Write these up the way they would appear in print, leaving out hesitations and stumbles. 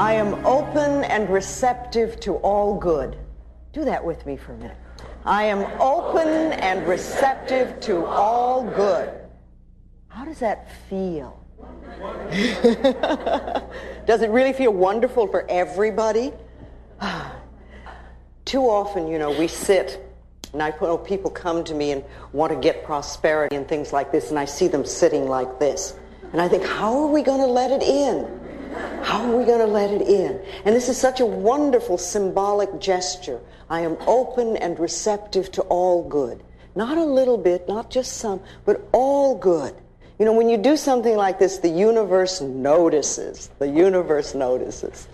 I am open and receptive to all good. Do that with me for a minute. I am open and receptive to all good. How does that feel? Does it really feel wonderful for everybody? Too often, we sit, and I know people come to me and want to get prosperity and things like this, and I see them sitting like this. And I think, how are we going to let it in? How are we going to let it in? And this is such a wonderful symbolic gesture. I am open and receptive to all good. Not a little bit, not just some, but all good. When you do something like this, the universe notices. The universe notices.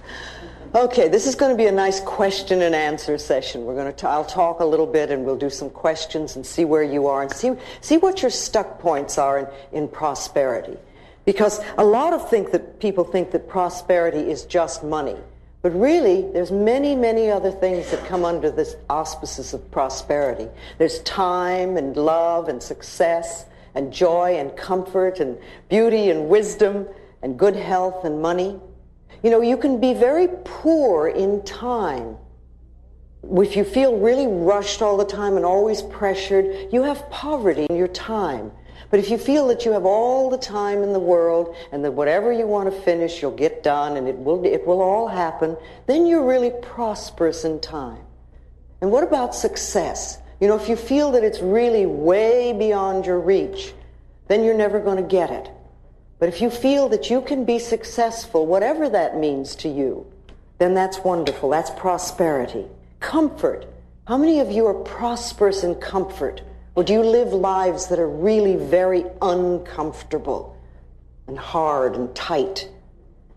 Okay, this is going to be a nice question and answer session. I'll talk a little bit, and we'll do some questions and see where you are and see what your stuck points are in prosperity. Because a lot of people think that prosperity is just money. But really, there's many, many other things that come under this auspices of prosperity. There's time and love and success and joy and comfort and beauty and wisdom and good health and money. You can be very poor in time. If you feel really rushed all the time and always pressured, you have poverty in your time. But if you feel that you have all the time in the world and that whatever you want to finish, you'll get done and it will all happen, then you're really prosperous in time. And what about success? If you feel that it's really way beyond your reach, then you're never going to get it. But if you feel that you can be successful, whatever that means to you, then that's wonderful. That's prosperity. Comfort. How many of you are prosperous in comfort? Or do you live lives that are really very uncomfortable and hard and tight?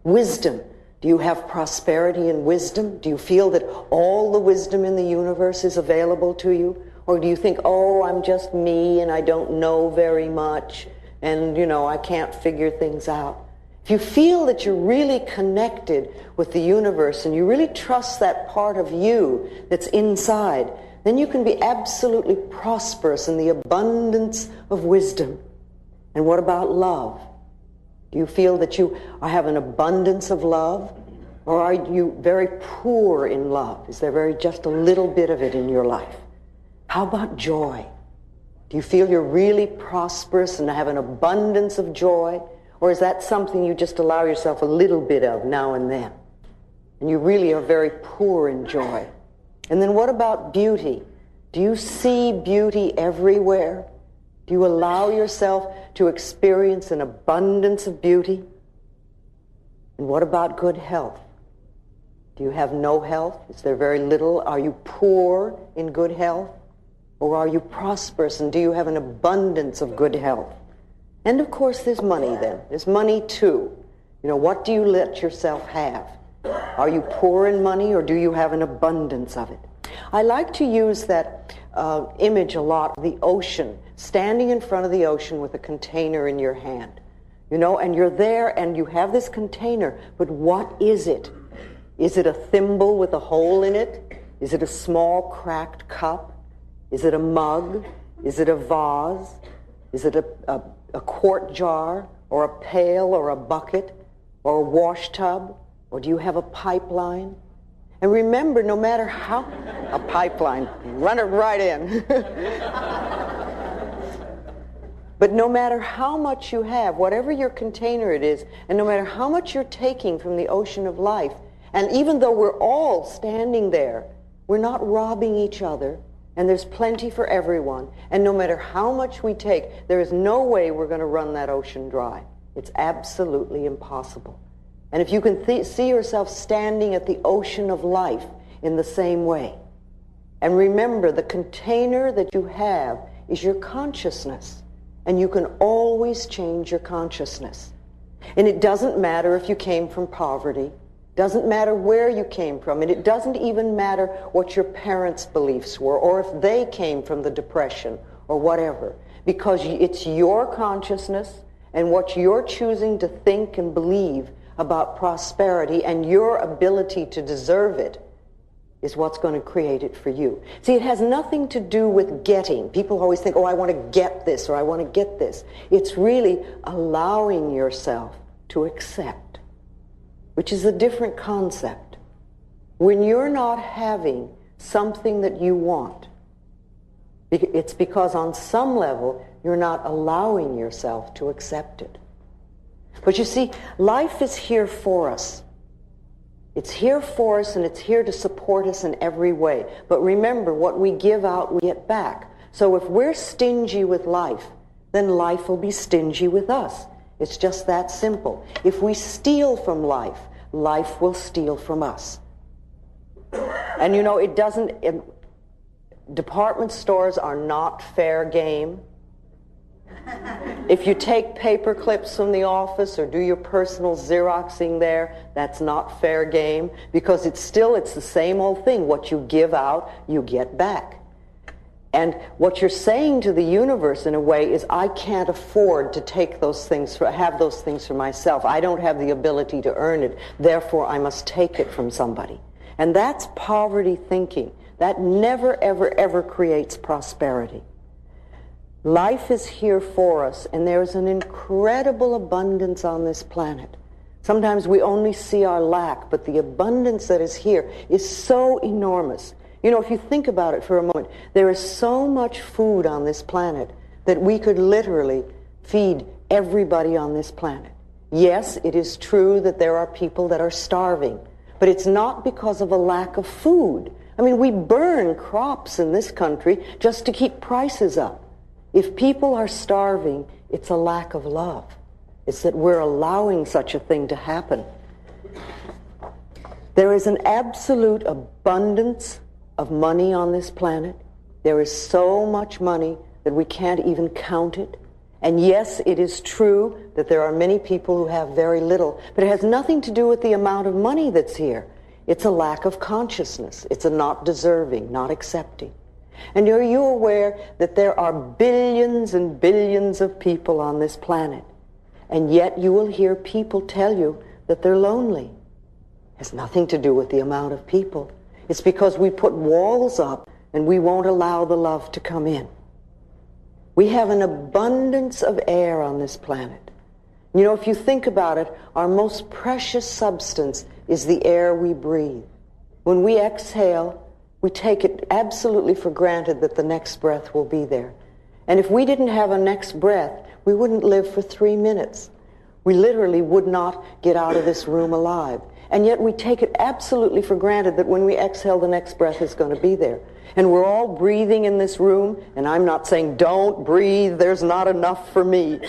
Wisdom. Do you have prosperity in wisdom? Do you feel that all the wisdom in the universe is available to you? Or do you think, oh, I'm just me and I don't know very much and, I can't figure things out? If you feel that you're really connected with the universe and you really trust that part of you that's inside, then you can be absolutely prosperous in the abundance of wisdom. And what about love? Do you feel that you have an abundance of love? Or are you very poor in love? Is there just a little bit of it in your life? How about joy? Do you feel you're really prosperous and have an abundance of joy? Or is that something you just allow yourself a little bit of now and then? And you really are very poor in joy. And then what about beauty? Do you see beauty everywhere? Do you allow yourself to experience an abundance of beauty? And what about good health? Do you have no health? Is there very little? Are you poor in good health? Or are you prosperous and do you have an abundance of good health? And of course there's money then. There's money too. What do you let yourself have? Are you poor in money or do you have an abundance of it? I like to use that image a lot, the ocean, standing in front of the ocean with a container in your hand. And you're there and you have this container, but what is it? Is it a thimble with a hole in it? Is it a small cracked cup? Is it a mug? Is it a vase? Is it a quart jar or a pail or a bucket or a wash tub? Or do you have a pipeline? And remember, no matter how... A pipeline. Run it right in. But no matter how much you have, whatever your container it is, and no matter how much you're taking from the ocean of life, and even though we're all standing there, we're not robbing each other, and there's plenty for everyone, and no matter how much we take, there is no way we're going to run that ocean dry. It's absolutely impossible. And if you can see yourself standing at the ocean of life in the same way, and remember the container that you have is your consciousness, and you can always change your consciousness. And it doesn't matter if you came from poverty, doesn't matter where you came from, and it doesn't even matter what your parents' beliefs were, or if they came from the Depression, or whatever, because it's your consciousness and what you're choosing to think and believe about prosperity and your ability to deserve it is what's going to create it for you. See, it has nothing to do with getting. People always think, oh, I want to get this or I want to get this. It's really allowing yourself to accept, which is a different concept. When you're not having something that you want, it's because on some level you're not allowing yourself to accept it. But you see, life is here for us. It's here for us, and it's here to support us in every way. But remember, what we give out, we get back. So if we're stingy with life, then life will be stingy with us. It's just that simple. If we steal from life, life will steal from us. And you know, department stores are not fair game. If you take paper clips from the office or do your personal Xeroxing there, that's not fair game, because it's the same old thing. What you give out, you get back. And what you're saying to the universe in a way is, I can't afford to take those things, have those things for myself. I don't have the ability to earn it. Therefore, I must take it from somebody. And that's poverty thinking. That never, ever, ever creates prosperity. Life is here for us, and there's an incredible abundance on this planet. Sometimes we only see our lack, but the abundance that is here is so enormous. You know, if you think about it for a moment, there is so much food on this planet that we could literally feed everybody on this planet. Yes, it is true that there are people that are starving, but it's not because of a lack of food. I mean, we burn crops in this country just to keep prices up. If people are starving, it's a lack of love. It's that we're allowing such a thing to happen. There is an absolute abundance of money on this planet. There is so much money that we can't even count it. And yes, it is true that there are many people who have very little, but it has nothing to do with the amount of money that's here. It's a lack of consciousness. It's a not deserving, not accepting. And are you aware that there are billions and billions of people on this planet, and yet you will hear people tell you that they're lonely? It has nothing to do with the amount of people. It's because we put walls up and we won't allow the love to come in. We have an abundance of air on this planet. You know, if you think about it, our most precious substance is the air we breathe. When we exhale, we take it absolutely for granted that the next breath will be there. And if we didn't have a next breath, we wouldn't live for 3 minutes. We literally would not get out of this room alive. And yet we take it absolutely for granted that when we exhale, the next breath is going to be there. And we're all breathing in this room, and I'm not saying don't breathe, there's not enough for me.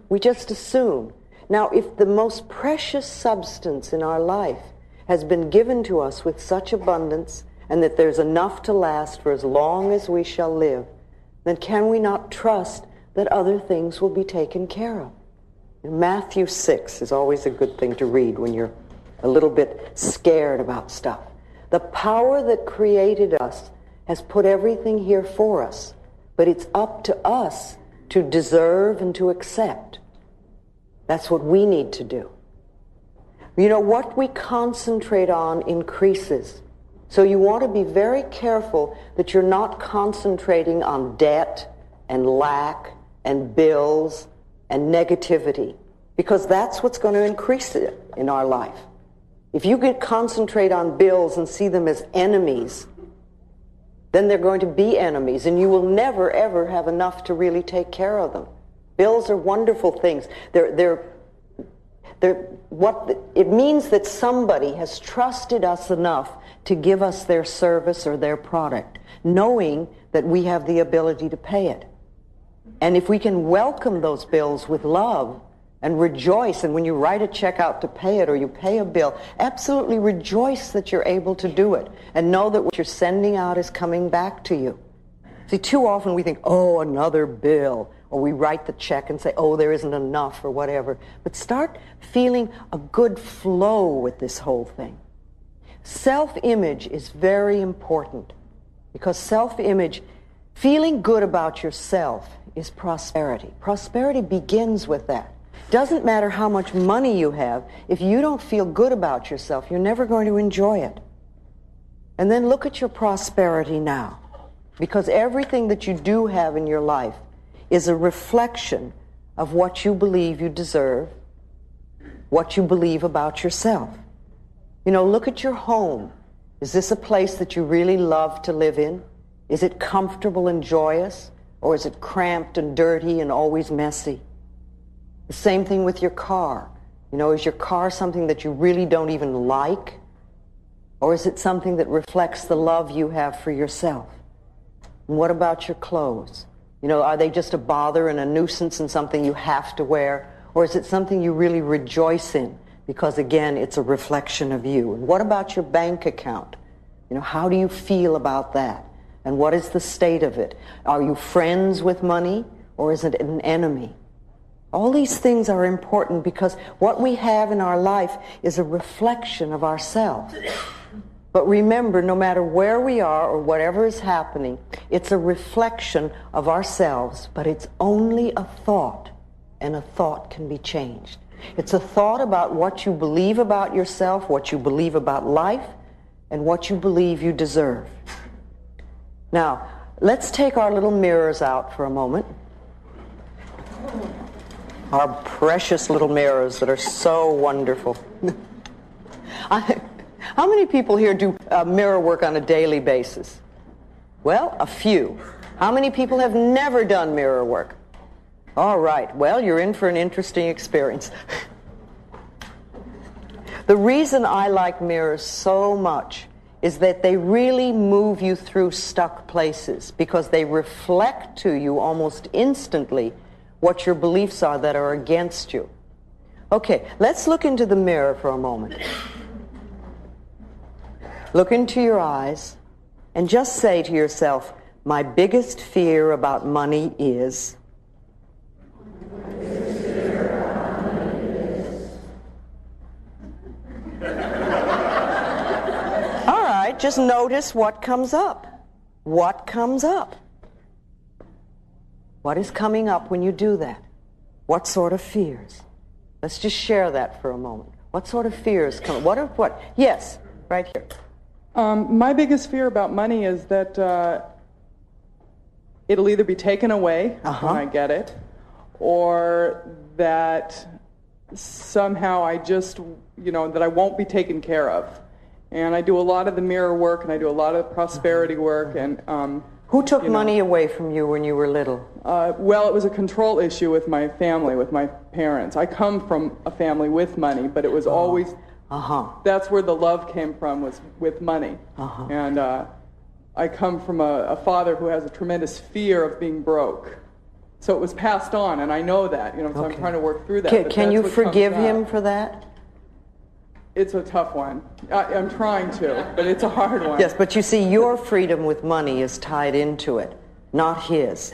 We just assume. Now, if the most precious substance in our life has been given to us with such abundance, and that there's enough to last for as long as we shall live, then can we not trust that other things will be taken care of? And Matthew 6 is always a good thing to read when you're a little bit scared about stuff. The power that created us has put everything here for us, but it's up to us to deserve and to accept. That's what we need to do. You know, what we concentrate on increases. So you want to be very careful that you're not concentrating on debt and lack and bills and negativity, because that's what's going to increase it in our life. If you could concentrate on bills and see them as enemies, then they're going to be enemies, and you will never, ever have enough to really take care of them. Bills are wonderful things. It means that somebody has trusted us enough to give us their service or their product, knowing that we have the ability to pay it. And if we can welcome those bills with love and rejoice, and when you write a check out to pay it or you pay a bill, absolutely rejoice that you're able to do it and know that what you're sending out is coming back to you. See, too often we think, oh, another bill, or we write the check and say, oh, there isn't enough or whatever. But start feeling a good flow with this whole thing. Self-image is very important, because self-image, feeling good about yourself, is prosperity. Prosperity begins with that. Doesn't matter how much money you have, if you don't feel good about yourself, you're never going to enjoy it. And then look at your prosperity now, because everything that you do have in your life is a reflection of what you believe you deserve, what you believe about yourself. You know, look at your home. Is this a place that you really love to live in? Is it comfortable and joyous? Or is it cramped and dirty and always messy? The same thing with your car. You know, is your car something that you really don't even like? Or is it something that reflects the love you have for yourself? And what about your clothes? You know, are they just a bother and a nuisance and something you have to wear? Or is it something you really rejoice in? Because, again, it's a reflection of you. And what about your bank account? You know, how do you feel about that? And what is the state of it? Are you friends with money, or is it an enemy? All these things are important because what we have in our life is a reflection of ourselves. But remember, no matter where we are or whatever is happening, it's a reflection of ourselves, but it's only a thought, and a thought can be changed. It's a thought about what you believe about yourself, what you believe about life, and what you believe you deserve. Now, let's take our little mirrors out for a moment. Our precious little mirrors that are so wonderful. How many people here do mirror work on a daily basis? Well, a few. How many people have never done mirror work? All right, well, you're in for an interesting experience. The reason I like mirrors so much is that they really move you through stuck places because they reflect to you almost instantly what your beliefs are that are against you. Okay, let's look into the mirror for a moment. Look into your eyes and just say to yourself, my biggest fear about money is... Just notice what comes up. What comes up? What is coming up when you do that? What sort of fears? Let's just share that for a moment. What sort of fears come? What? Yes, right here. My biggest fear about money is that it'll either be taken away when I get it, or that somehow that I won't be taken care of. And I do a lot of the mirror work, and I do a lot of the prosperity work. And who took money away from you when you were little? Well, it was a control issue with my family, with my parents. I come from a family with money, but it was always that's where the love came from, was with money. And I come from a father who has a tremendous fear of being broke. So it was passed on, and I know that. So I'm trying to work through that. Can you forgive him for that? It's a tough one. I'm trying to, but it's a hard one. Yes, but you see, your freedom with money is tied into it, not his.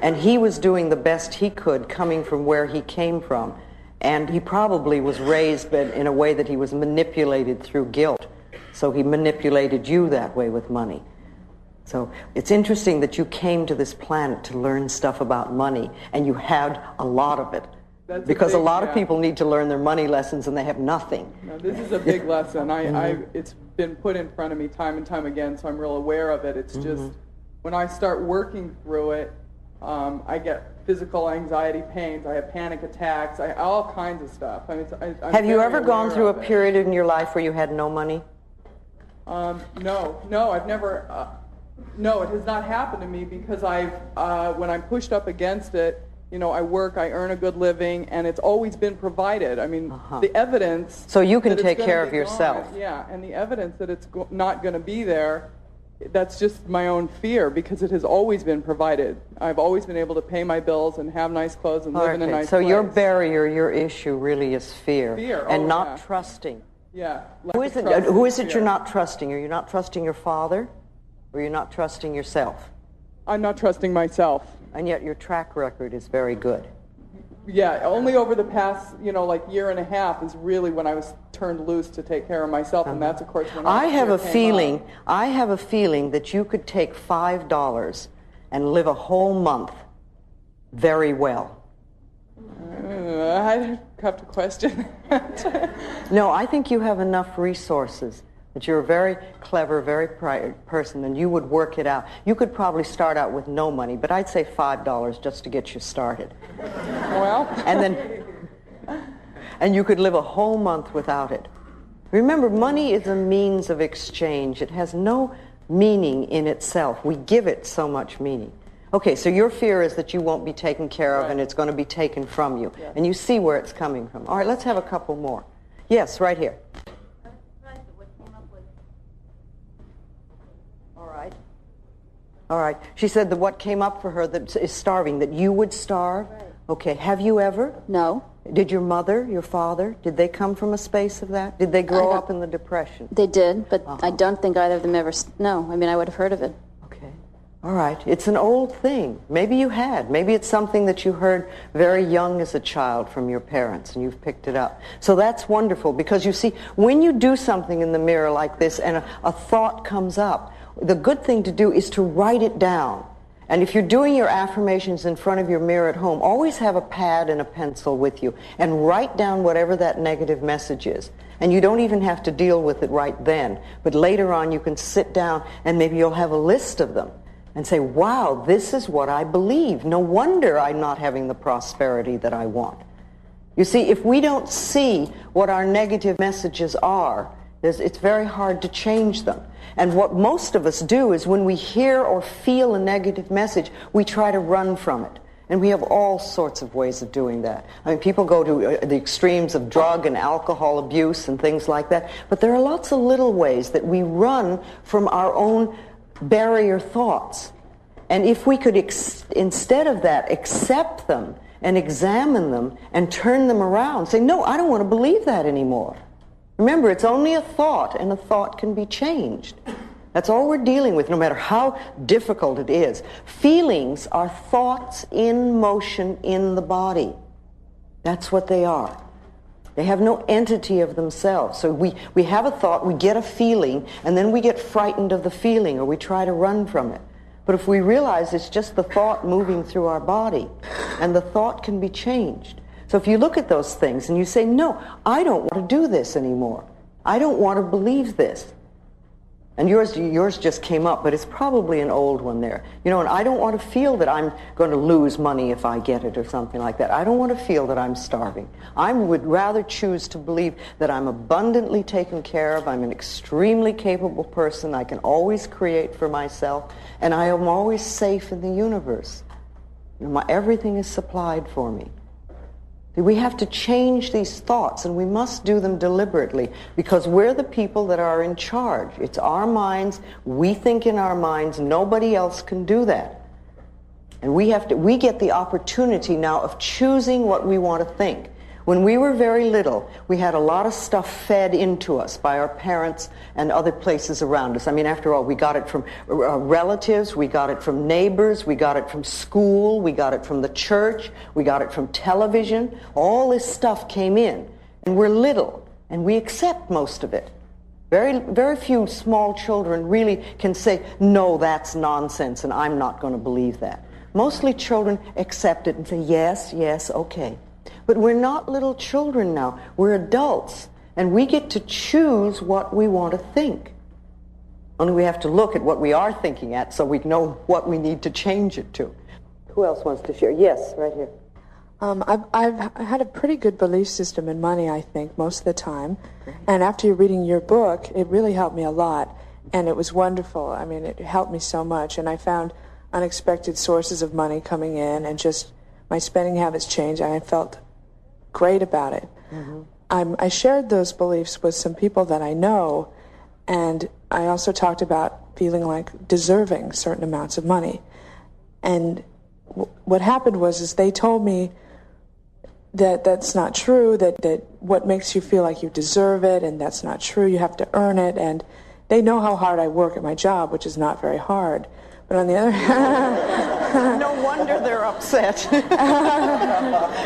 And he was doing the best he could coming from where he came from. And he probably was raised in a way that he was manipulated through guilt. So he manipulated you that way with money. So it's interesting that you came to this planet to learn stuff about money, and you had a lot of it. Because a lot of people need to learn their money lessons and they have nothing. No, this is a big lesson. It's been put in front of me time and time again, so I'm real aware of it. It's just when I start working through it, I get physical anxiety pains. I have panic attacks. All kinds of stuff. Have you ever gone through a period in your life where you had no money? No, I've never. No, it has not happened to me because when I'm pushed up against it, I work, I earn a good living, and it's always been provided. The evidence... So you can take care of yourself. And the evidence that it's not going to be there, that's just my own fear, because it has always been provided. I've always been able to pay my bills and have nice clothes and live in a nice place. So your barrier, your issue really is fear. And not trusting. Yeah. Who is it you're not trusting? Are you not trusting your father? Or you're not trusting yourself? I'm not trusting myself. And yet your track record is very good. Yeah, only over the past, year and a half is really when I was turned loose to take care of myself, and that's, of course, when I have a feeling that you could take $5 and live a whole month very well. I have to question that. No, I think you have enough resources. That you're a very clever, very bright person, and you would work it out. You could probably start out with no money, but I'd say $5 just to get you started. Well. And you could live a whole month without it. Remember, money is a means of exchange. It has no meaning in itself. We give it so much meaning. Okay, so your fear is that you won't be taken care of, and it's going to be taken from you. Yeah. And you see where it's coming from. All right, let's have a couple more. Yes, right here. All right. She said that what came up for her that is starving, that you would starve. Right. Okay. Have you ever? No. Did your mother, your father, did they come from a space of that? Did they grow up in the Depression? They did, but I don't think either of them ever, no. I mean, I would have heard of it. Okay. All right. It's an old thing. Maybe you had. Maybe it's something that you heard very young as a child from your parents, and you've picked it up. So that's wonderful, because you see, when you do something in the mirror like this and a thought comes up, the good thing to do is to write it down. And if you're doing your affirmations in front of your mirror at home, always have a pad and a pencil with you and write down whatever that negative message is. And you don't even have to deal with it right then. But later on, you can sit down and maybe you'll have a list of them and say, wow, this is what I believe. No wonder I'm not having the prosperity that I want. You see, if we don't see what our negative messages are, it's very hard to change them. And what most of us do is when we hear or feel a negative message, we try to run from it. And we have all sorts of ways of doing that. I mean, people go to the extremes of drug and alcohol abuse and things like that. But there are lots of little ways that we run from our own barrier thoughts. And if we could, instead of that, accept them and examine them and turn them around, say, no, I don't want to believe that anymore. Remember, it's only a thought, and a thought can be changed. That's all we're dealing with, no matter how difficult it is. Feelings are thoughts in motion in the body. That's what they are. They have no entity of themselves. So we have a thought, we get a feeling, and then we get frightened of the feeling, or we try to run from it. But if we realize it's just the thought moving through our body, and the thought can be changed. So if you look at those things and you say, no, I don't want to do this anymore. I don't want to believe this. And yours just came up, but it's probably an old one there. You know, and I don't want to feel that I'm going to lose money if I get it or something like that. I don't want to feel that I'm starving. I would rather choose to believe that I'm abundantly taken care of. I'm an extremely capable person. I can always create for myself. And I am always safe in the universe. Everything is supplied for me. We have to change these thoughts, and we must do them deliberately, because we're the people that are in charge. It's our minds. We think in our minds. Nobody else can do that. And we get the opportunity now of choosing what we want to think. When we were very little, we had a lot of stuff fed into us by our parents and other places around us. I mean, after all, we got it from relatives, we got it from neighbors, we got it from school, we got it from the church, we got it from television. All this stuff came in, and we're little, and we accept most of it. Very, very few small children really can say, no, that's nonsense, and I'm not going to believe that. Mostly children accept it and say, yes, yes, okay. But we're not little children now. We're adults. And we get to choose what we want to think. Only we have to look at what we are thinking at so we know what we need to change it to. Who else wants to share? Yes, right here. I've had a pretty good belief system in money, I think, most of the time. And after reading your book, it really helped me a lot. And it was wonderful. I mean, it helped me so much. And I found unexpected sources of money coming in, and just my spending habits changed, and I felt great about it. Mm-hmm. I shared those beliefs with some people that I know, and I also talked about feeling like deserving certain amounts of money. And what happened was they told me that that's not true, that what makes you feel like you deserve it, and that's not true, you have to earn it, and they know how hard I work at my job, which is not very hard. But on the other hand... No wonder they're upset.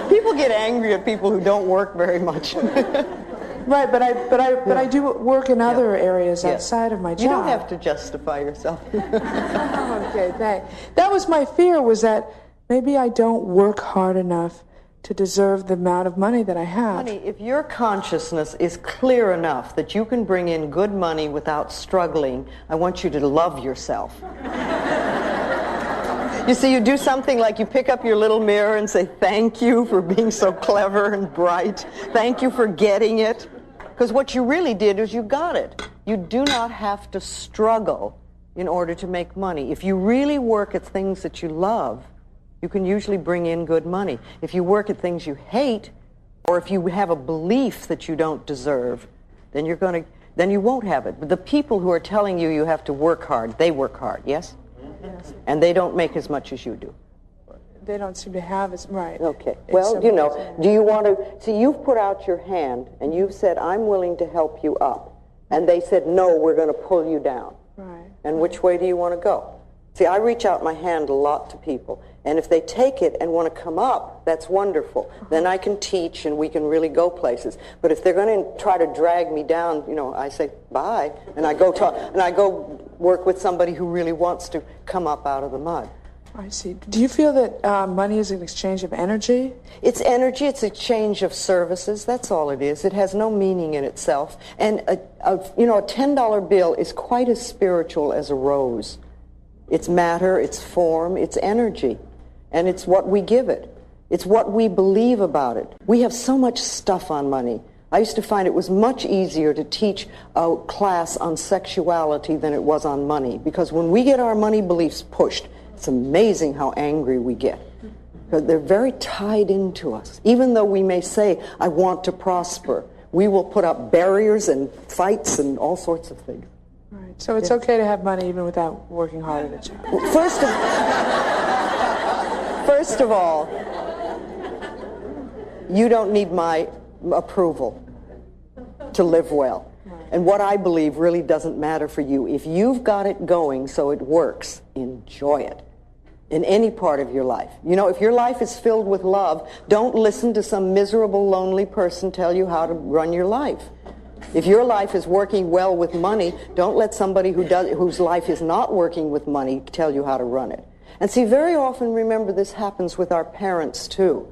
People get angry at people who don't work very much. Right, but I do work in other areas outside of my job. You don't have to justify yourself. Okay, thanks. That was my fear, was that maybe I don't work hard enough to deserve the amount of money that I have. Honey, if your consciousness is clear enough that you can bring in good money without struggling, I want you to love yourself. You see, you do something like you pick up your little mirror and say, thank you for being so clever and bright. Thank you for getting it. Because what you really did is you got it. You do not have to struggle in order to make money. If you really work at things that you love, you can usually bring in good money. If you work at things you hate, or if you have a belief that you don't deserve, then you won't have it. But the people who are telling you you have to work hard, they work hard, yes? Yes. And they don't make as much as you do. They don't seem to have as, right. Okay. Well, you know, do you want to, see, you've put out your hand, and you've said, I'm willing to help you up. And they said, no, we're going to pull you down. Right. And which way do you want to go? See, I reach out my hand a lot to people, and if they take it and want to come up, that's wonderful. Then I can teach, and we can really go places. But if they're going to try to drag me down, you know, I say bye, and I go work with somebody who really wants to come up out of the mud. I see. Do you feel that money is an exchange of energy? It's energy. It's an exchange of services. That's all it is. It has no meaning in itself. And a $10 bill is quite as spiritual as a rose. It's matter, it's form, it's energy, and it's what we give it. It's what we believe about it. We have so much stuff on money. I used to find it was much easier to teach a class on sexuality than it was on money, because when we get our money beliefs pushed, it's amazing how angry we get. Because they're very tied into us. Even though we may say, I want to prosper, we will put up barriers and fights and all sorts of things. Right. So it's okay to have money even without working hard at a job. First of all, you don't need my approval to live well. Right. And what I believe really doesn't matter for you. If you've got it going so it works, enjoy it in any part of your life. You know, if your life is filled with love, don't listen to some miserable, lonely person tell you how to run your life. If your life is working well with money, don't let somebody whose life is not working with money tell you how to run it. And see, very often, remember, this happens with our parents, too.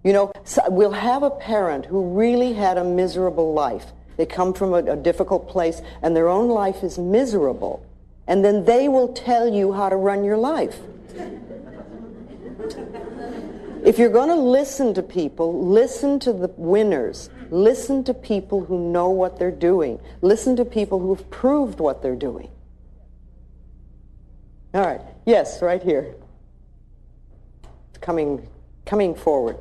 You know, we'll have a parent who really had a miserable life. They come from a difficult place, and their own life is miserable. And then they will tell you how to run your life. If you're going to listen to people, listen to the winners. Listen to people who know what they're doing. Listen to people who have proved what they're doing. All right. Yes, right here. It's coming forward.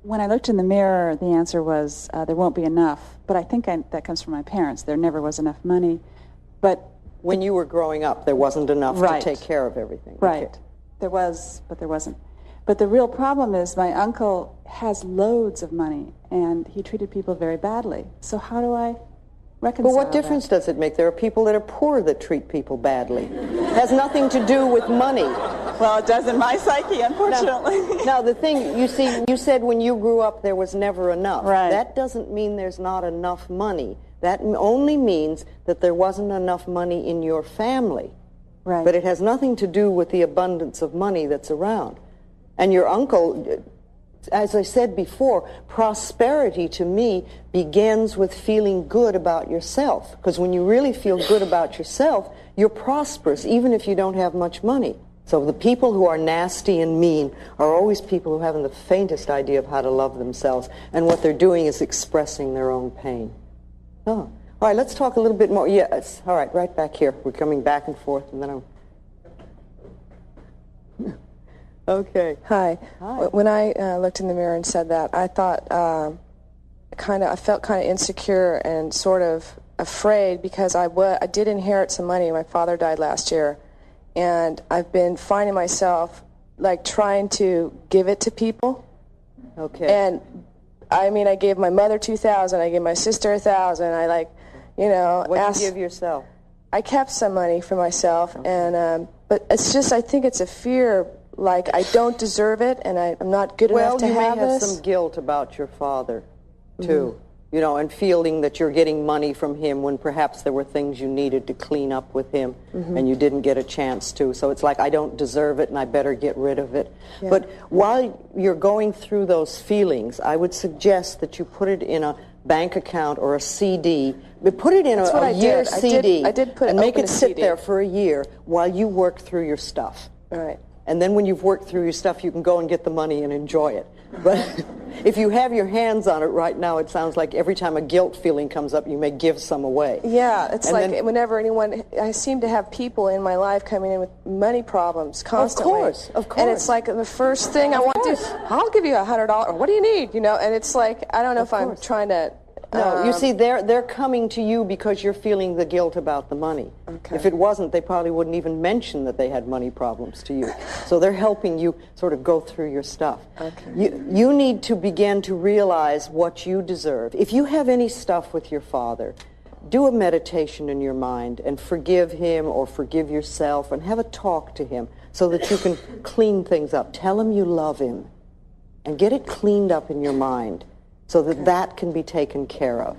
When I looked in the mirror, the answer was there won't be enough. But I think that comes from my parents. There never was enough money. But when you were growing up, there wasn't enough to take care of everything. Right. Okay. There was, but there wasn't. But the real problem is my uncle has loads of money, and he treated people very badly. So how do I reconcile Well, what difference does it make? There are people that are poor that treat people badly. It has nothing to do with money. Well, it does in my psyche, unfortunately. Now, the thing, you see, you said when you grew up there was never enough. Right. That doesn't mean there's not enough money. That only means that there wasn't enough money in your family. Right. But it has nothing to do with the abundance of money that's around. And your uncle, as I said before, prosperity to me begins with feeling good about yourself. Because when you really feel good about yourself, you're prosperous, even if you don't have much money. So the people who are nasty and mean are always people who haven't the faintest idea of how to love themselves. And what they're doing is expressing their own pain. Oh. All right, let's talk a little bit more. Yes. All right, right back here. We're coming back and forth, and then I'm... Okay. Hi. When I looked in the mirror and said that, I thought I felt kind of insecure and sort of afraid because I did inherit some money. My father died last year, and I've been finding myself like trying to give it to people. Okay. And I mean, I gave my mother $2,000. I gave my sister $1,000. What did you give yourself? I kept some money for myself, and but it's just I think it's a fear. Like, I don't deserve it, and I'm not good enough to have this. Well, you may have some guilt about your father, too. You know, and feeling that you're getting money from him when perhaps there were things you needed to clean up with him, and you didn't get a chance to. So it's like, I don't deserve it, and I better get rid of it. Yeah. But while you're going through those feelings, I would suggest that you put it in a bank account or a CD. But put it in a year CD. I did put it and make it sit CD. there for a year while you work through your stuff. All right. And then when you've worked through your stuff, you can go and get the money and enjoy it. But if you have your hands on it right now, it sounds like every time a guilt feeling comes up, you may give some away. Yeah, it's and like then, whenever anyone, I seem to have people in my life coming in with money problems constantly. Of course. And it's like the first thing I want to do, I'll give you $100, or what do you need? You know, and it's like, I don't know if I'm trying to... No, you see, they're coming to you because you're feeling the guilt about the money. Okay. If it wasn't, they probably wouldn't even mention that they had money problems to you. So they're helping you sort of go through your stuff. Okay. You need to begin to realize what you deserve. If you have any stuff with your father, do a meditation in your mind and forgive him or forgive yourself and have a talk to him so that you can clean things up. Tell him you love him and get it cleaned up in your mind, so that that can be taken care of.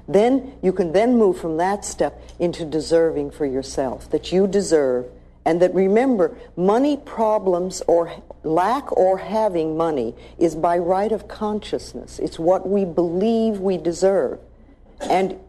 Then you can then move from that step into deserving for yourself, that you deserve, and that remember, money problems or lack or having money is by right of consciousness. It's what we believe we deserve. And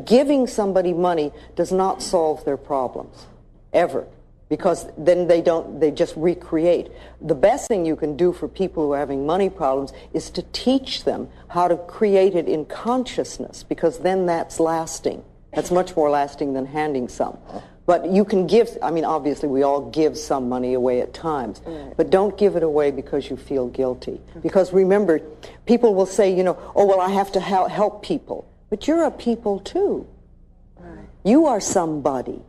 giving somebody money does not solve their problems, ever. Because then they just recreate. The best thing you can do for people who are having money problems is to teach them how to create it in consciousness, because then that's lasting. That's much more lasting than handing some. But you can give, I mean, obviously we all give some money away at times, but don't give it away because you feel guilty. Because remember, people will say, you know, oh, well, I have to help people. But you're a people too. You are somebody.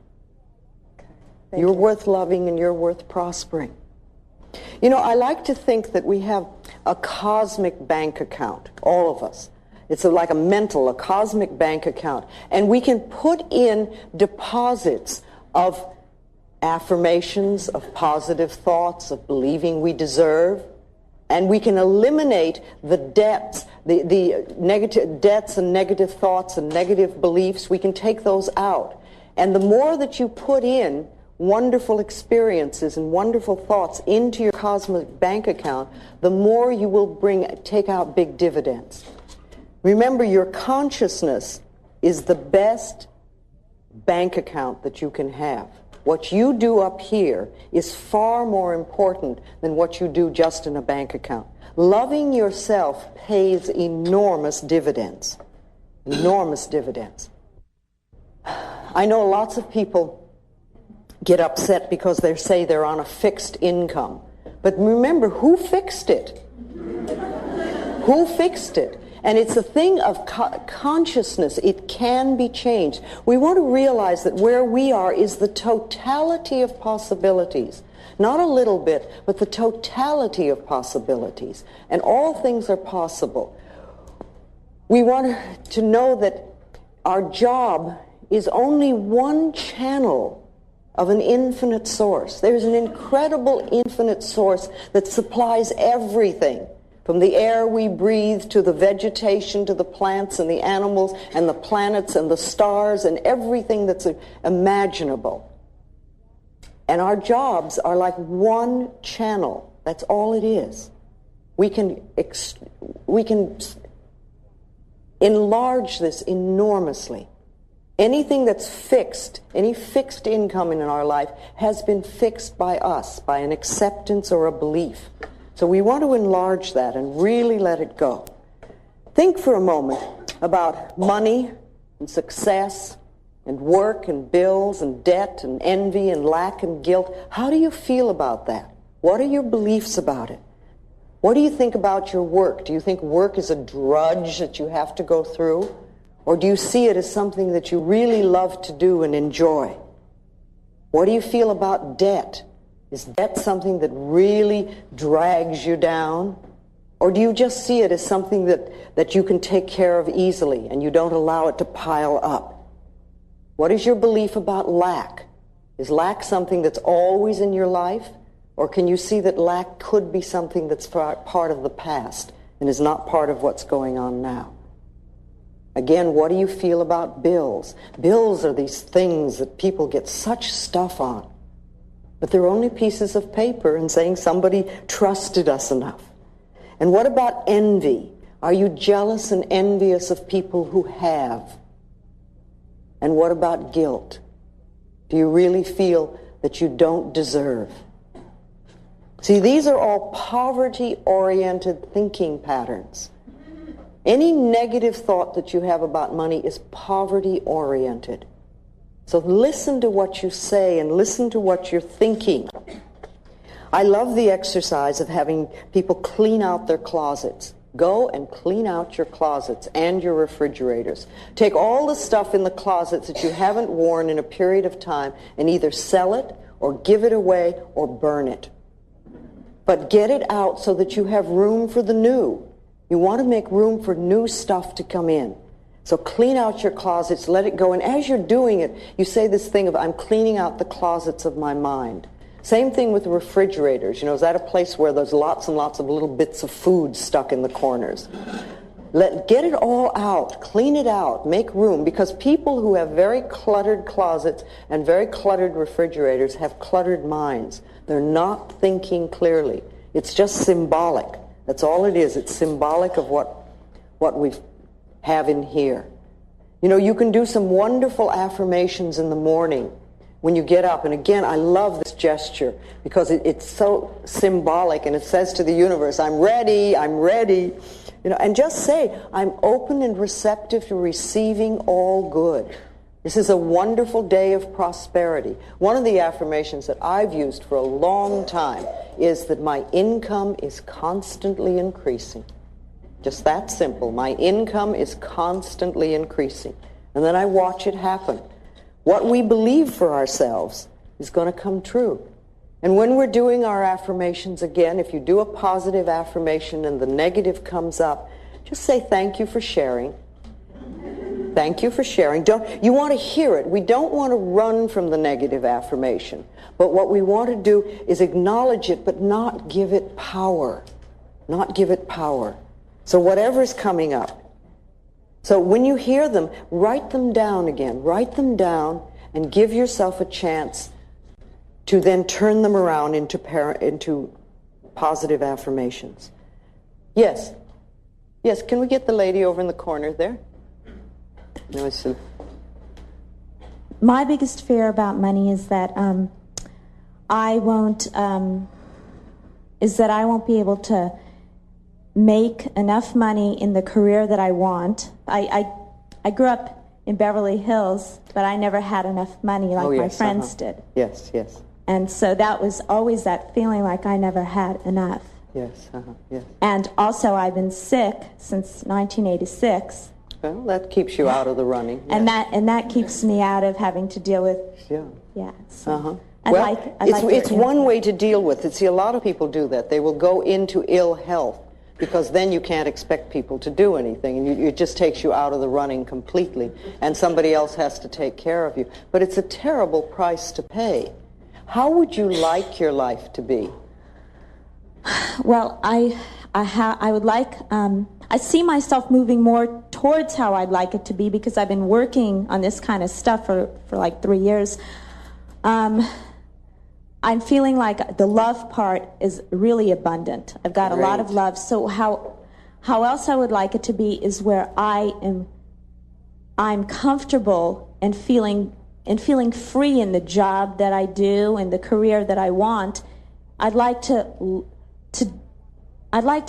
You're worth loving and you're worth prospering. You know, I like to think that we have a cosmic bank account, all of us. It's like a cosmic bank account. And we can put in deposits of affirmations, of positive thoughts, of believing we deserve. And we can eliminate the debts, the negative debts and negative thoughts and negative beliefs. We can take those out. And the more that you put in wonderful experiences and wonderful thoughts into your cosmic bank account, the more you will take out big dividends. Remember, your consciousness is the best bank account that you can have. What you do up here is far more important than what you do just in a bank account. Loving yourself pays enormous dividends. Enormous dividends. I know lots of people get upset because they say they're on a fixed income. But remember, who fixed it? Who fixed it? And it's a thing of consciousness. It can be changed. We want to realize that where we are is the totality of possibilities. Not a little bit, but the totality of possibilities. And all things are possible. We want to know that our job is only one channel of an infinite source. There's an incredible infinite source that supplies everything, from the air we breathe to the vegetation to the plants and the animals and the planets and the stars and everything that's imaginable. And our jobs are like one channel. That's all it is. We can enlarge this enormously. Anything that's fixed, any fixed income in our life has been fixed by us, by an acceptance or a belief. So we want to enlarge that and really let it go. Think for a moment about money and success and work and bills and debt and envy and lack and guilt. How do you feel about that? What are your beliefs about it? What do you think about your work? Do you think work is a drudge that you have to go through? Or do you see it as something that you really love to do and enjoy? What do you feel about debt? Is debt something that really drags you down? Or do you just see it as something that you can take care of easily and you don't allow it to pile up? What is your belief about lack? Is lack something that's always in your life? Or can you see that lack could be something that's part of the past and is not part of what's going on now? Again, what do you feel about bills? Bills are these things that people get such stuff on. But they're only pieces of paper and saying somebody trusted us enough. And what about envy? Are you jealous and envious of people who have? And what about guilt? Do you really feel that you don't deserve? See, these are all poverty-oriented thinking patterns. Any negative thought that you have about money is poverty-oriented. So listen to what you say and listen to what you're thinking. I love the exercise of having people clean out their closets. Go and clean out your closets and your refrigerators. Take all the stuff in the closets that you haven't worn in a period of time and either sell it or give it away or burn it. But get it out so that you have room for the new. You want to make room for new stuff to come in. So clean out your closets, let it go. And as you're doing it, you say this thing of, I'm cleaning out the closets of my mind. Same thing with the refrigerators. You know, is that a place where there's lots and lots of little bits of food stuck in the corners? Get it all out. Clean it out. Make room. Because people who have very cluttered closets and very cluttered refrigerators have cluttered minds. They're not thinking clearly. It's just symbolic. That's all it is. It's symbolic of what we have in here. You know, you can do some wonderful affirmations in the morning when you get up. And again, I love this gesture because it's so symbolic, and it says to the universe, I'm ready, I'm ready. You know, and just say, I'm open and receptive to receiving all good. This is a wonderful day of prosperity. One of the affirmations that I've used for a long time is that my income is constantly increasing. Just that simple. My income is constantly increasing. And then I watch it happen. What we believe for ourselves is going to come true. And when we're doing our affirmations again, if you do a positive affirmation and the negative comes up, just say thank you for sharing. Thank you for sharing. You want to hear it. We don't want to run from the negative affirmation. But what we want to do is acknowledge it, but not give it power. Not give it power. So whatever's coming up. So when you hear them, write them down again. Write them down and give yourself a chance to then turn them around into positive affirmations. Yes. Yes, can we get the lady over in the corner there? No, my biggest fear about money is that I won't be able to make enough money in the career that I want. I grew up in Beverly Hills, but I never had enough money like my friends did. Yes, yes. And so that was always that feeling like I never had enough. Yes, yes. And also I've been sick since 1986. Well, that keeps you out of the running. Yes. And that keeps me out of having to deal with. Yeah. So Well, it's one way to deal with it. See, a lot of people do that. They will go into ill health because then you can't expect people to do anything, and it just takes you out of the running completely, and somebody else has to take care of you. But it's a terrible price to pay. How would you like your life to be? Well, I would like. I see myself moving more towards how I'd like it to be because I've been working on this kind of stuff for like 3 years. I'm feeling like the love part is really abundant. I've got a lot of love. So how else I would like it to be is where I'm comfortable and feeling free in the job that I do and the career that I want. I'd like to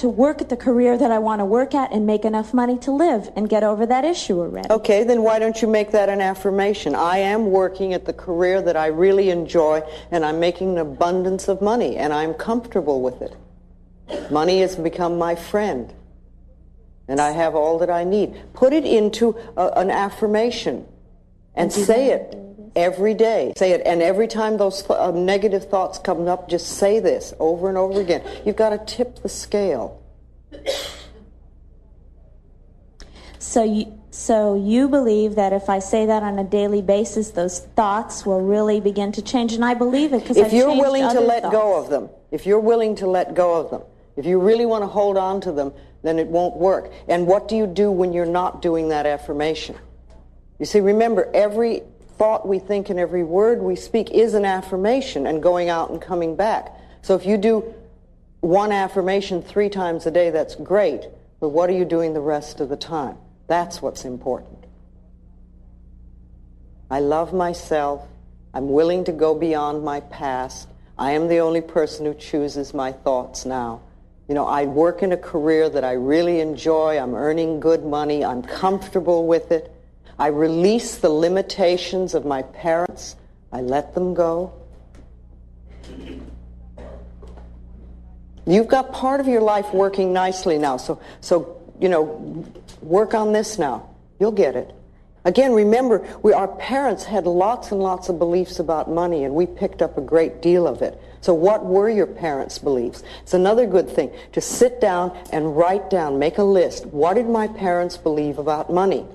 work at the career that I want to work at and make enough money to live and get over that issue already. Okay, then why don't you make that an affirmation? I am working at the career that I really enjoy, and I'm making an abundance of money, and I'm comfortable with it. Money has become my friend, and I have all that I need. Put it into an affirmation and say it. Every day. Say it, and every time those negative thoughts come up, just say this over and over again. You've got to tip the scale. So you believe that if I say that on a daily basis, those thoughts will really begin to change, and I believe it because if you're willing to let go of them, if you're willing to let go of them, if you really want to hold on to them, then it won't work. And what do you do when you're not doing that affirmation? You see, remember, every thought we think and every word we speak is an affirmation and going out and coming back. So if you do one affirmation 3 times a day, that's great, but what are you doing the rest of the time? That's what's important. I love myself. I'm willing to go beyond my past. I am the only person who chooses my thoughts now. You know, I work in a career that I really enjoy. I'm earning good money. I'm comfortable with it. I release the limitations of my parents. I let them go. You've got part of your life working nicely now, so you know, work on this now. You'll get it. Again, remember, our parents had lots and lots of beliefs about money, and we picked up a great deal of it. So what were your parents' beliefs? It's another good thing to sit down and write down, make a list. What did my parents believe about money?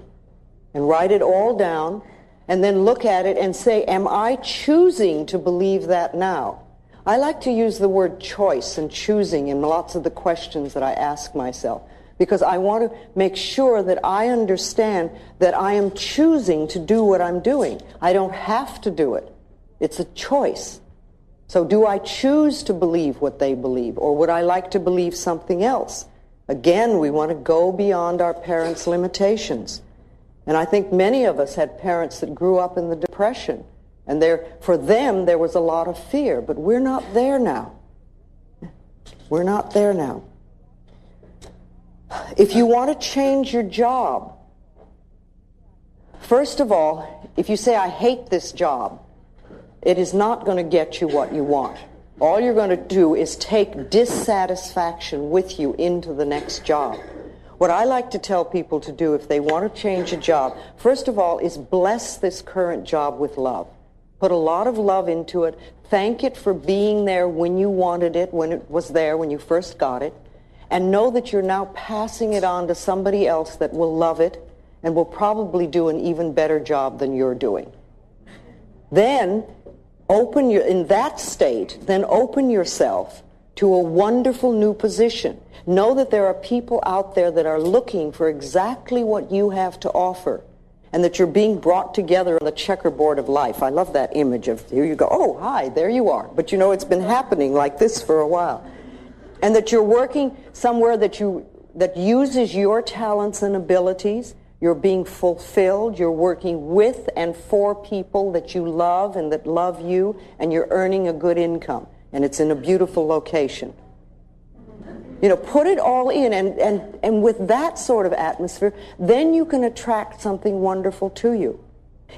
And write it all down, and then look at it and say, am I choosing to believe that now? I like to use the word choice and choosing in lots of the questions that I ask myself, because I want to make sure that I understand that I am choosing to do what I'm doing. I don't have to do it. It's a choice. So do I choose to believe what they believe, or would I like to believe something else? Again, we want to go beyond our parents' limitations. And I think many of us had parents that grew up in the Depression, and for them there was a lot of fear, but we're not there now. We're not there now. If you want to change your job, first of all, if you say, I hate this job, it is not going to get you what you want. All you're going to do is take dissatisfaction with you into the next job. What I like to tell people to do if they want to change a job, first of all, is bless this current job with love. Put a lot of love into it. Thank it for being there when you wanted it, when it was there, when you first got it. And know that you're now passing it on to somebody else that will love it and will probably do an even better job than you're doing. Then, in that state, then open yourself to a wonderful new position. Know that there are people out there that are looking for exactly what you have to offer, and that you're being brought together on the checkerboard of life. I love that image of, here you go, oh, hi, there you are. But you know, it's been happening like this for a while. And that you're working somewhere that uses your talents and abilities. You're being fulfilled. You're working with and for people that you love and that love you, and you're earning a good income. And it's in a beautiful location. You know, put it all in, and with that sort of atmosphere, then you can attract something wonderful to you.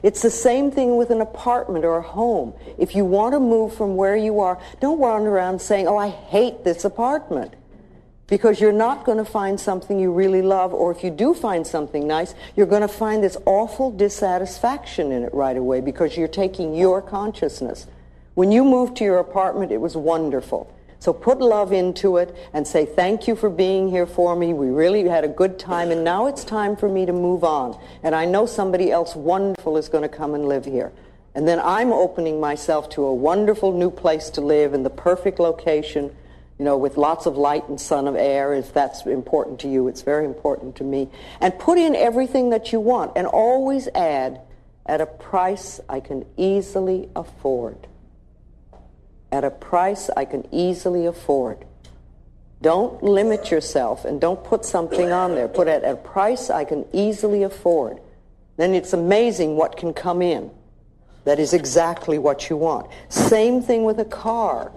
It's the same thing with an apartment or a home. If you want to move from where you are, don't run around saying, oh, I hate this apartment. Because you're not going to find something you really love, or if you do find something nice, you're going to find this awful dissatisfaction in it right away because you're taking your consciousness. When you moved to your apartment, it was wonderful. So put love into it and say, thank you for being here for me. We really had a good time, and now it's time for me to move on. And I know somebody else wonderful is going to come and live here. And then I'm opening myself to a wonderful new place to live in the perfect location, you know, with lots of light and sun of air. If that's important to you, it's very important to me. And put in everything that you want, and always add, at a price I can easily afford. At a price I can easily afford. Don't limit yourself, and don't put something on there. Put it at a price I can easily afford. Then it's amazing what can come in. That is exactly what you want. Same thing with a car.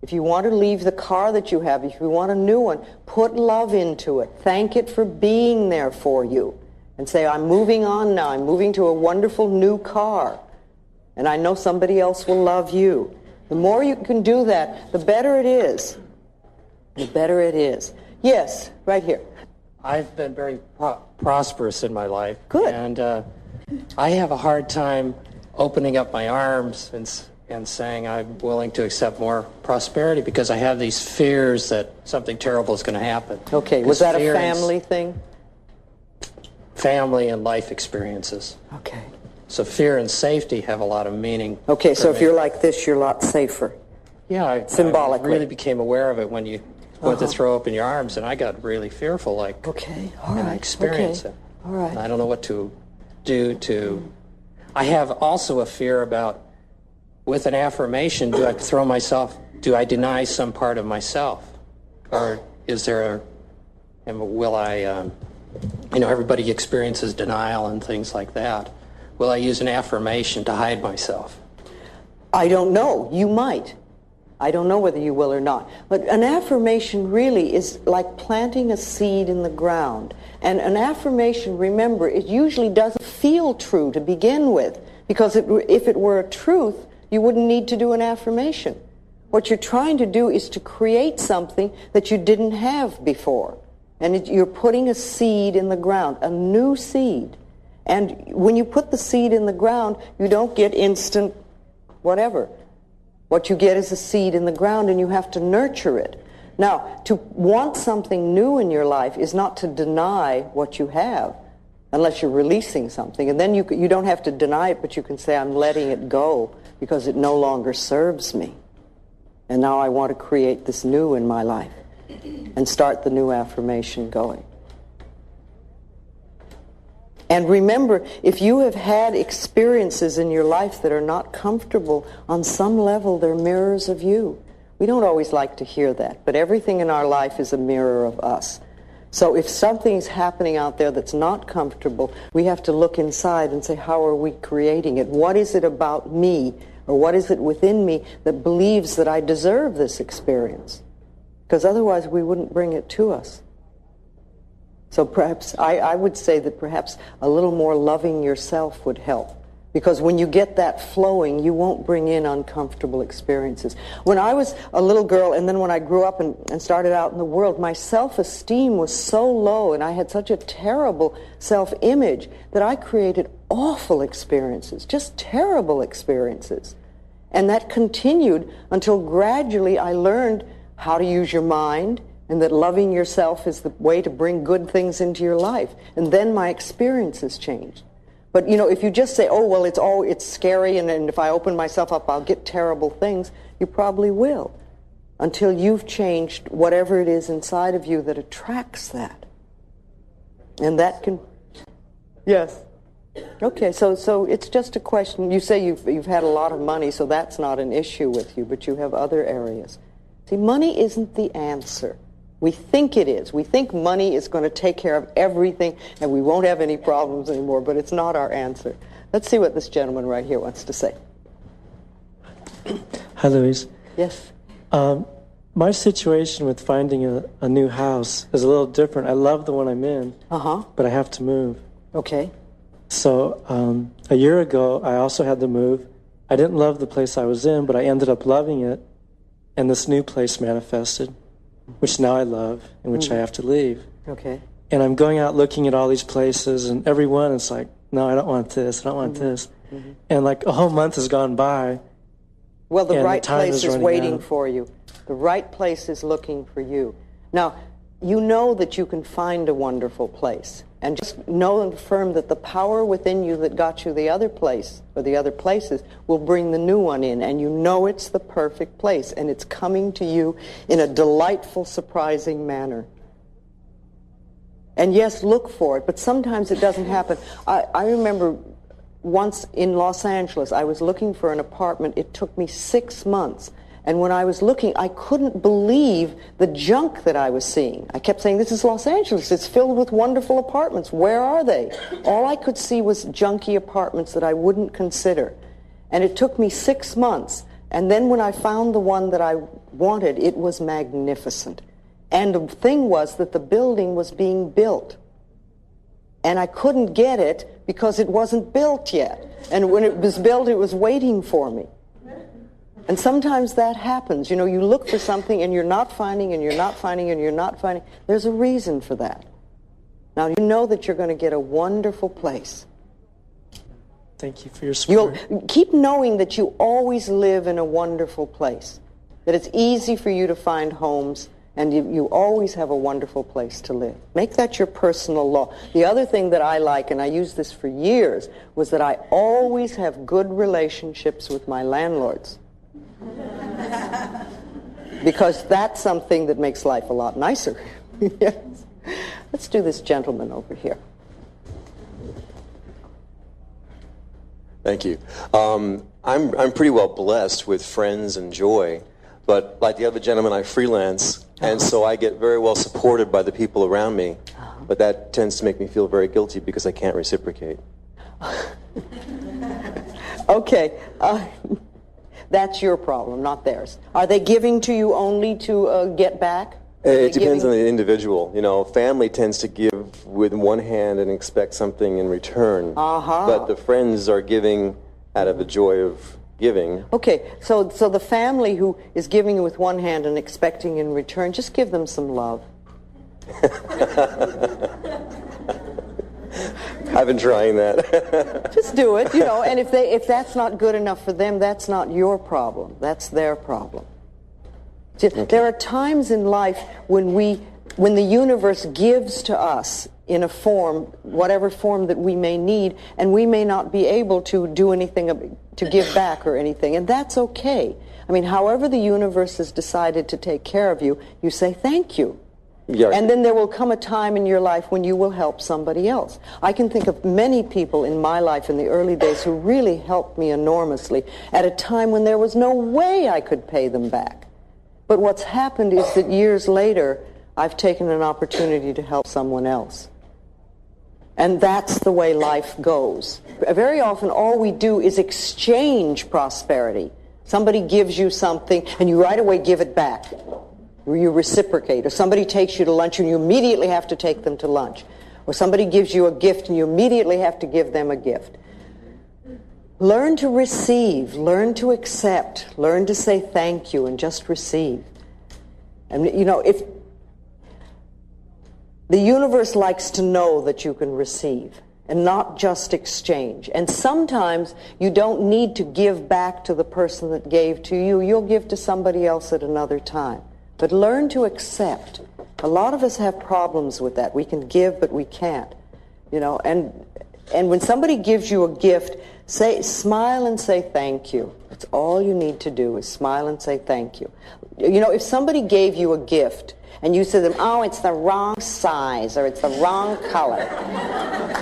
If you want to leave the car that you have, if you want a new one, put love into it. Thank it for being there for you. And say, I'm moving on now. I'm moving to a wonderful new car. And I know somebody else will love you. The more you can do that, the better it is. The better it is. Yes, right here. I've been very prosperous in my life. Good. And I have a hard time opening up my arms and saying I'm willing to accept more prosperity because I have these fears that something terrible is going to happen. Okay, was that a family thing? Family and life experiences. Okay. So fear and safety have a lot of meaning. Okay, so if you're like this, you're a lot safer. Yeah, symbolically. I really became aware of it when you went to throw open your arms, and I got really fearful. Like, okay, all right, I experienced it. All right. And I don't know what to do to. I have also a fear about, with an affirmation, do I deny some part of myself, or is there will I? Everybody experiences denial and things like that. Will I use an affirmation to hide myself? I don't know. You might. I don't know whether you will or not. But an affirmation really is like planting a seed in the ground. And an affirmation, remember, it usually doesn't feel true to begin with, because if it were a truth, you wouldn't need to do an affirmation. What you're trying to do is to create something that you didn't have before. And you're putting a seed in the ground, a new seed. And when you put the seed in the ground, you don't get instant whatever. What you get is a seed in the ground, and you have to nurture it. Now, to want something new in your life is not to deny what you have, unless you're releasing something. And then you don't have to deny it, but you can say, I'm letting it go because it no longer serves me. And now I want to create this new in my life and start the new affirmation going. And remember, if you have had experiences in your life that are not comfortable, on some level they're mirrors of you. We don't always like to hear that, but everything in our life is a mirror of us. So if something's happening out there that's not comfortable, we have to look inside and say, how are we creating it? What is it about me, or what is it within me that believes that I deserve this experience? Because otherwise we wouldn't bring it to us. So perhaps, I would say that perhaps a little more loving yourself would help. Because when you get that flowing, you won't bring in uncomfortable experiences. When I was a little girl, and then when I grew up and started out in the world, my self-esteem was so low, and I had such a terrible self-image that I created awful experiences, just terrible experiences. And that continued until gradually I learned how to use your mind, and that loving yourself is the way to bring good things into your life. And then my experiences changed. But, you know, if you just say, oh, well, it's scary, and if I open myself up, I'll get terrible things, you probably will, until you've changed whatever it is inside of you that attracts that. And that can... Yes. Okay, so it's just a question. You say you've had a lot of money, so that's not an issue with you, but you have other areas. See, money isn't the answer. We think it is. We think money is going to take care of everything and we won't have any problems anymore, but it's not our answer. Let's see what this gentleman right here wants to say. Hi, Louise. Yes. My situation with finding a new house is a little different. I love the one I'm in, but I have to move. Okay. So a year ago, I also had to move. I didn't love the place I was in, but I ended up loving it, and this new place manifested, which now I love, and which I have to leave. Okay. And I'm going out looking at all these places, and every one is like, no, I don't want this, I don't want this. And like a whole month has gone by. Well, the right place is waiting for you. The right place is looking for you. Now, you know that you can find a wonderful place. And just know and affirm that the power within you that got you the other place, or the other places, will bring the new one in. And you know it's the perfect place. And it's coming to you in a delightful, surprising manner. And yes, look for it, but sometimes it doesn't happen. I remember once in Los Angeles, I was looking for an apartment. It took me 6 months. And when I was looking, I couldn't believe the junk that I was seeing. I kept saying, this is Los Angeles. It's filled with wonderful apartments. Where are they? All I could see was junky apartments that I wouldn't consider. And it took me 6 months. And then when I found the one that I wanted, it was magnificent. And the thing was that the building was being built. And I couldn't get it because it wasn't built yet. And when it was built, it was waiting for me. And sometimes that happens. You know, you look for something and you're not finding, and you're not finding, and you're not finding. There's a reason for that. Now, you know that you're going to get a wonderful place. Thank you for your support. You'll keep knowing that you always live in a wonderful place, that it's easy for you to find homes, and you always have a wonderful place to live. Make that your personal law. The other thing that I like, and I used this for years, was that I always have good relationships with my landlords. Because that's something that makes life a lot nicer. Yes. Let's do this gentleman over here. Thank you. I'm pretty well blessed with friends and joy, but like the other gentleman, I freelance, and so I get very well supported by the people around me, but that tends to make me feel very guilty because I can't reciprocate. Okay. That's your problem, not theirs. Are they giving to you only to get back? It depends on the individual. You know, family tends to give with one hand and expect something in return. But the friends are giving out of the joy of giving. Okay, so the family who is giving with one hand and expecting in return, just give them some love. I've been trying that. Just do it, you know, and if that's not good enough for them, that's not your problem. That's their problem. Okay. There are times in life when the universe gives to us in a form, whatever form that we may need, and we may not be able to do anything to give back or anything, and that's okay. I mean, however the universe has decided to take care of you, you say thank you. Yeah. And then there will come a time in your life when you will help somebody else. I can think of many people in my life in the early days who really helped me enormously at a time when there was no way I could pay them back. But what's happened is that years later, I've taken an opportunity to help someone else. And that's the way life goes. Very often, all we do is exchange prosperity. Somebody gives you something, and you right away give it back. You reciprocate. Or somebody takes you to lunch, and you immediately have to take them to lunch. Or somebody gives you a gift, and you immediately have to give them a gift. Learn to receive, learn to accept, learn to say thank you and just receive. And you know, if the universe likes to know that you can receive and not just exchange. And sometimes you don't need to give back to the person that gave to you. You'll give to somebody else at another time. But learn to accept. A lot of us have problems with that. We can give, but we can't. You know, and when somebody gives you a gift, smile and say thank you. That's all you need to do is smile and say thank you. You know, if somebody gave you a gift and you said to them, oh, it's the wrong size or it's the wrong color,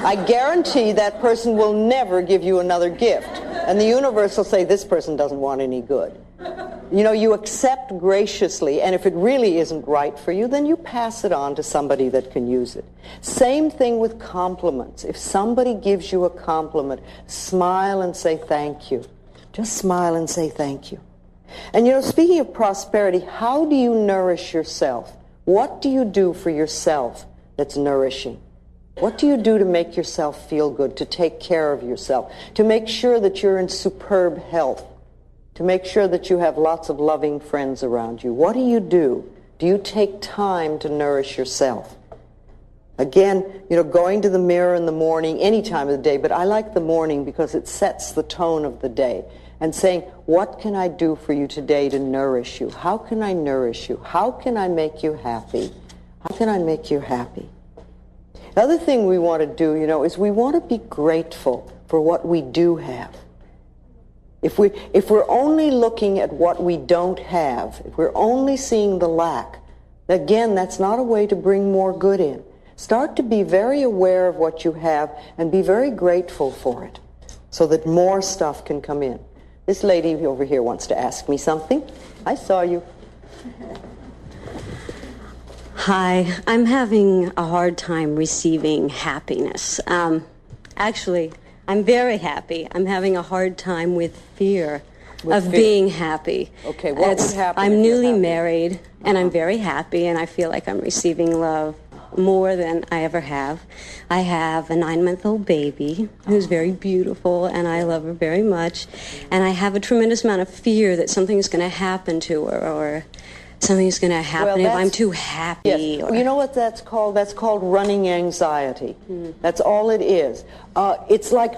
I guarantee that person will never give you another gift. And the universe will say, this person doesn't want any good. You know, you accept graciously, and if it really isn't right for you, then you pass it on to somebody that can use it. Same thing with compliments. If somebody gives you a compliment, smile and say thank you. Just smile and say thank you. And you know, speaking of prosperity, how do you nourish yourself? What do you do for yourself that's nourishing? What do you do to make yourself feel good, to take care of yourself, to make sure that you're in superb health, to make sure that you have lots of loving friends around you? What do you do? Do you take time to nourish yourself? Again, you know, going to the mirror in the morning, any time of the day, but I like the morning because it sets the tone of the day. And saying, what can I do for you today to nourish you? How can I nourish you? How can I make you happy? How can I make you happy? The other thing we want to do, you know, is we want to be grateful for what we do have. If we're only looking at what we don't have, if we're only seeing the lack, again, that's not a way to bring more good in. Start to be very aware of what you have and be very grateful for it so that more stuff can come in. This lady over here wants to ask me something. I saw you. Hi, I'm having a hard time receiving happiness. Actually, I'm very happy. I'm having a hard time with fear of being happy. Okay, what would happen? I'm newly married, and I'm very happy, and I feel like I'm receiving love more than I ever have. I have a 9-month-old baby who's very beautiful, and I love her very much. And I have a tremendous amount of fear that something's going to happen to her, or something's going to happen if I'm too happy. Yes. You know what that's called? That's called running anxiety. That's all it is. It's like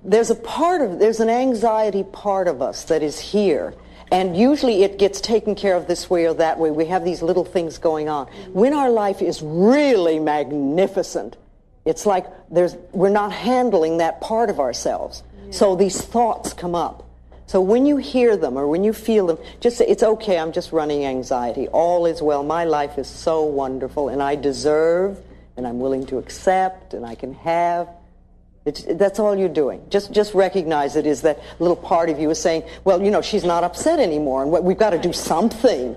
there's an anxiety part of us that is here. And usually it gets taken care of this way or that way. We have these little things going on. When our life is really magnificent, it's like we're not handling that part of ourselves. Yeah. So these thoughts come up. So when you hear them or when you feel them, just say, it's okay, I'm just running anxiety. All is well. My life is so wonderful, and I deserve, and I'm willing to accept, and I can have. That's all you're doing. Just recognize it is that little part of you is saying, well, you know, she's not upset anymore, and we've got to do something.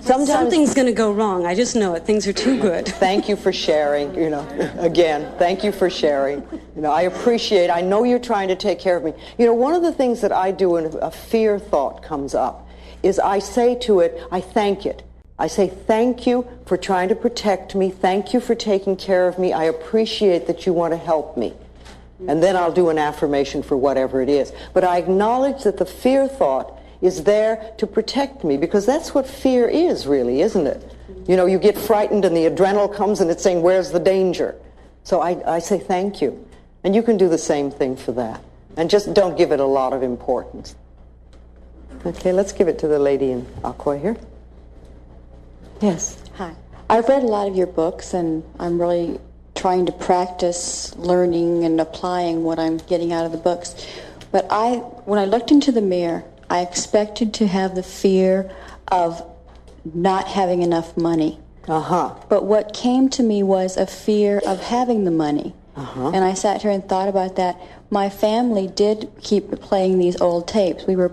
Something's going to go wrong. I just know it. Things are too good. Thank you for sharing, again, thank you for sharing. I appreciate, I know you're trying to take care of me. One of the things that I do when a fear thought comes up is I say to it, I thank it. I say, thank you for trying to protect me. Thank you for taking care of me. I appreciate that you want to help me. And then I'll do an affirmation for whatever it is. But I acknowledge that the fear thought is there to protect me, because that's what fear is, really, isn't it? You get frightened and the adrenaline comes and it's saying, where's the danger? So I say thank you. And you can do the same thing for that. And just don't give it a lot of importance. Okay, let's give it to the lady in aqua here. Yes. Hi. I've read a lot of your books, and I'm really trying to practice learning and applying what I'm getting out of the books. But when I looked into the mirror, I expected to have the fear of not having enough money. But what came to me was a fear of having the money. And I sat here and thought about that. My family did keep playing these old tapes. We were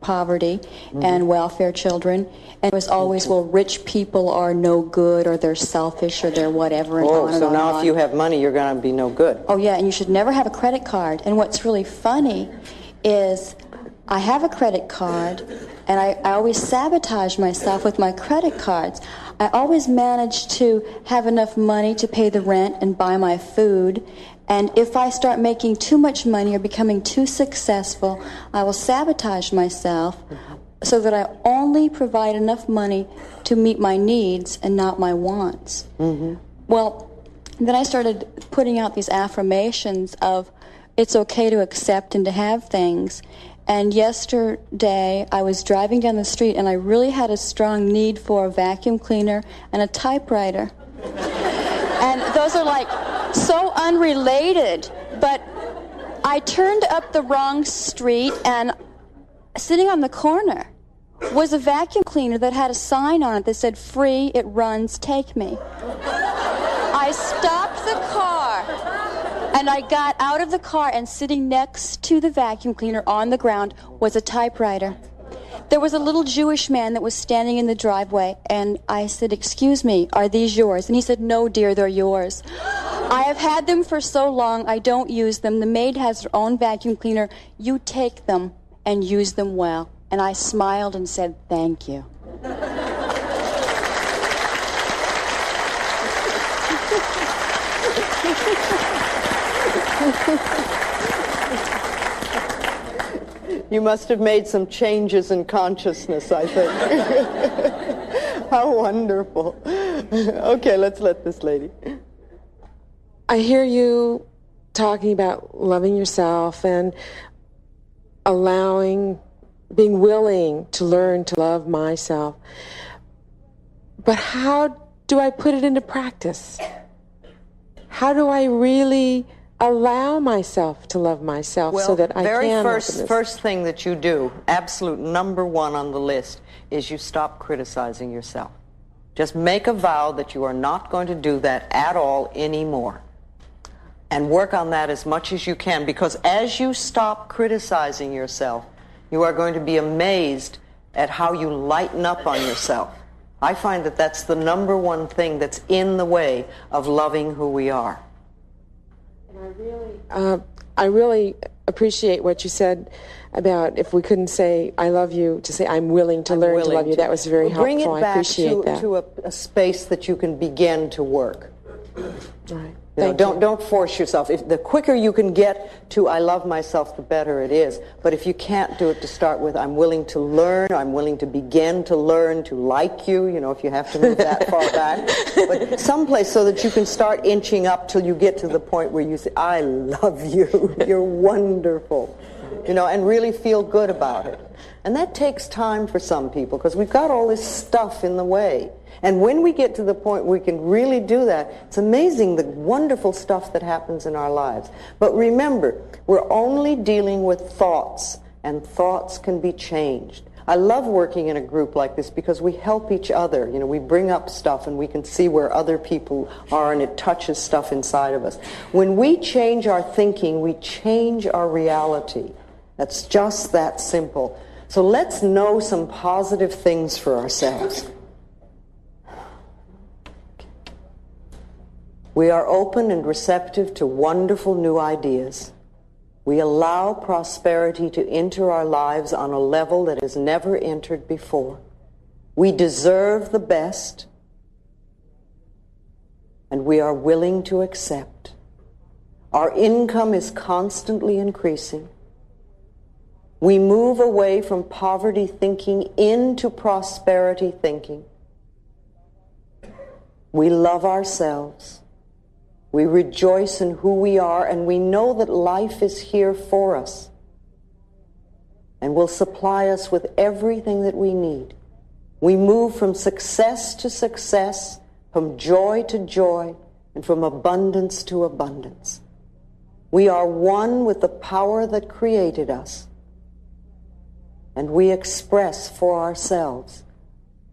poverty and welfare children, and it was always, well, rich people are no good, or they're selfish, or they're whatever, and on and so on now and on. If you have money, you're going to be no good. Oh yeah, and you should never have a credit card. And what's really funny is I have a credit card, and I always sabotage myself with my credit cards. I always manage to have enough money to pay the rent and buy my food. And if I start making too much money or becoming too successful, I will sabotage myself so that I only provide enough money to meet my needs and not my wants. Well, then I started putting out these affirmations of it's okay to accept and to have things. And yesterday, I was driving down the street, and I really had a strong need for a vacuum cleaner and a typewriter. And those are like so unrelated, but I turned up the wrong street, and sitting on the corner was a vacuum cleaner that had a sign on it that said, "Free, it runs, take me." I stopped the car, and I got out of the car, and sitting next to the vacuum cleaner on the ground was a typewriter. There was a little Jewish man that was standing in the driveway, and I said, "Excuse me, are these yours?" And he said, "No, dear, they're yours. I have had them for so long, I don't use them. The maid has her own vacuum cleaner. You take them and use them well." And I smiled and said, "Thank you." You must have made some changes in consciousness, I think. How wonderful. Okay, let's let this lady. I hear you talking about loving yourself and being willing to learn to love myself. But how do I put it into practice? How do I really allow myself to love myself so that I can? First thing that you do, absolute number one on the list, is you stop criticizing yourself. Just make a vow that you are not going to do that at all anymore. And work on that as much as you can, because as you stop criticizing yourself, you are going to be amazed at how you lighten up on yourself. I find that that's the number one thing that's in the way of loving who we are. I really appreciate what you said about if we couldn't say "I love you," to say "I'm willing to learn to love you." That was very helpful. Bring it back I appreciate that. to a space that you can begin to work. Right. Don't force yourself. The quicker you can get to "I love myself," the better it is. But if you can't do it to start with, "I'm willing to learn," I'm willing to begin to learn to like you, if you have to move that far back. But someplace so that you can start inching up till you get to the point where you say, "I love you, you're wonderful," and really feel good about it. And that takes time for some people, because we've got all this stuff in the way. And when we get to the point where we can really do that, it's amazing the wonderful stuff that happens in our lives. But remember, we're only dealing with thoughts, and thoughts can be changed. I love working in a group like this because we help each other. We bring up stuff and we can see where other people are, and it touches stuff inside of us. When we change our thinking, we change our reality. That's just that simple. So let's know some positive things for ourselves. We are open and receptive to wonderful new ideas. We allow prosperity to enter our lives on a level that has never entered before. We deserve the best, and we are willing to accept. Our income is constantly increasing. We move away from poverty thinking into prosperity thinking. We love ourselves. We rejoice in who we are, and we know that life is here for us and will supply us with everything that we need. We move from success to success, from joy to joy, and from abundance to abundance. We are one with the power that created us, and we express for ourselves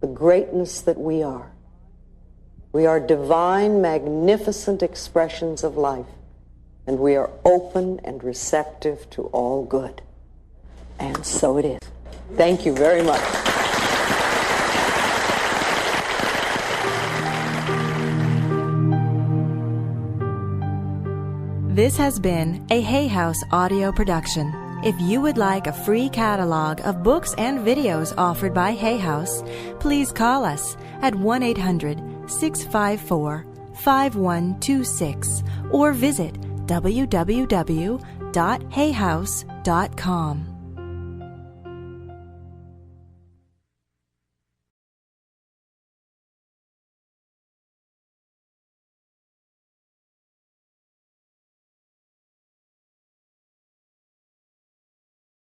the greatness that we are. We are divine, magnificent expressions of life, and we are open and receptive to all good. And so it is. Thank you very much. This has been a Hay House audio production. If you would like a free catalog of books and videos offered by Hay House, please call us at 1-800-654-5126 or visit www.hayhouse.com.